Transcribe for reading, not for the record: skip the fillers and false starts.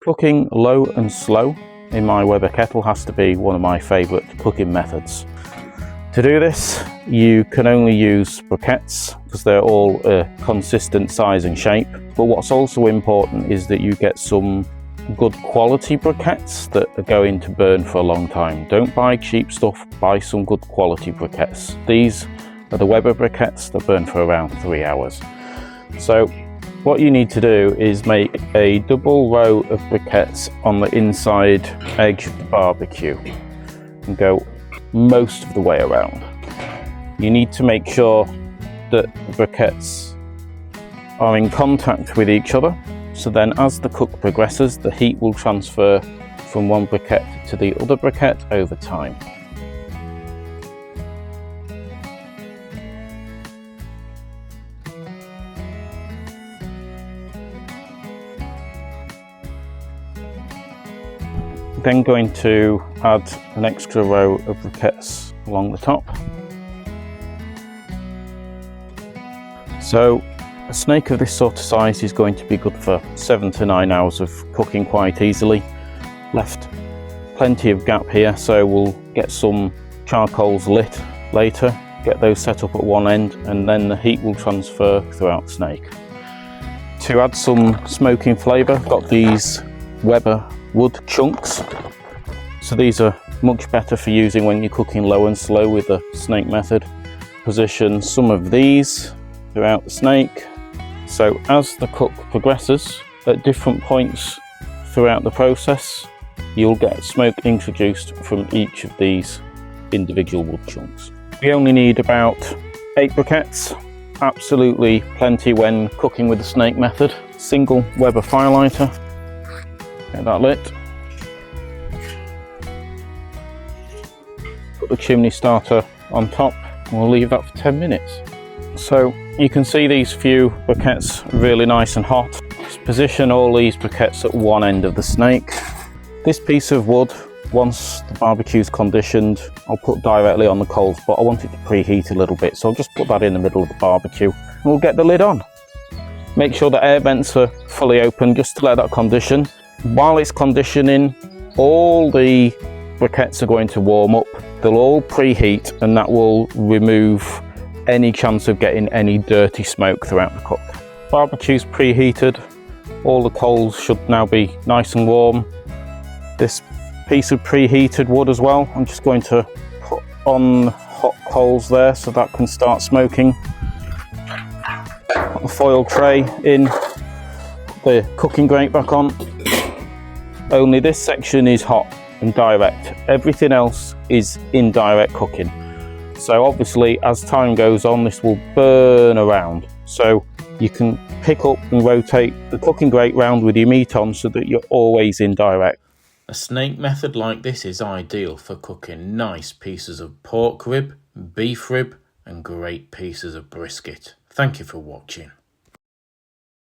Cooking low and slow in my Weber Kettle has to be one of my favourite cooking methods. To do this, you can only use briquettes because they're all a consistent size and shape. But what's also important is that you get some good quality briquettes that are going to burn for a long time. Don't buy cheap stuff, buy some good quality briquettes. These are the Weber briquettes that burn for around 3 hours. So what you need to do is make a double row of briquettes on the inside edge of the barbecue and go most of the way around. You need to make sure that the briquettes are in contact with each other, so then as the cook progresses, the heat will transfer from one briquette to the other briquette over time. Then going to add an extra row of briquettes along the top. So a snake of this sort of size is going to be good for 7 to 9 hours of cooking quite easily. Left plenty of gap here, so we'll get some charcoals lit later, get those set up at one end, and then the heat will transfer throughout the snake. To add some smoking flavour, I've got these Weber wood chunks. So these are much better for using when you're cooking low and slow with the snake method. Position some of these throughout the snake. So as the cook progresses at different points throughout the process, you'll get smoke introduced from each of these individual wood chunks. We only need about 8 briquettes, absolutely plenty when cooking with the snake method. Single Weber firelighter. Get that lit. Put the chimney starter on top and we'll leave that for 10 minutes. So you can see these few briquettes really nice and hot. Just position all these briquettes at one end of the snake. This piece of wood, once the barbecue's conditioned, I'll put directly on the coals, but I want it to preheat a little bit, so I'll just put that in the middle of the barbecue and we'll get the lid on. Make sure the air vents are fully open just to let that condition. While it's conditioning, all the briquettes are going to warm up. They'll all preheat, and that will remove any chance of getting any dirty smoke throughout the cook. Barbecue's preheated. All the coals should now be nice and warm. This piece of preheated wood as well, I'm just going to put on hot coals there so that can start smoking. Put the foil tray in, put the cooking grate back on. Only this section is hot and direct. Everything else is indirect cooking. So obviously as time goes on, this will burn around. So you can pick up and rotate the cooking grate round with your meat on so that you're always indirect. A snake method like this is ideal for cooking nice pieces of pork rib, beef rib, and great pieces of brisket. Thank you for watching.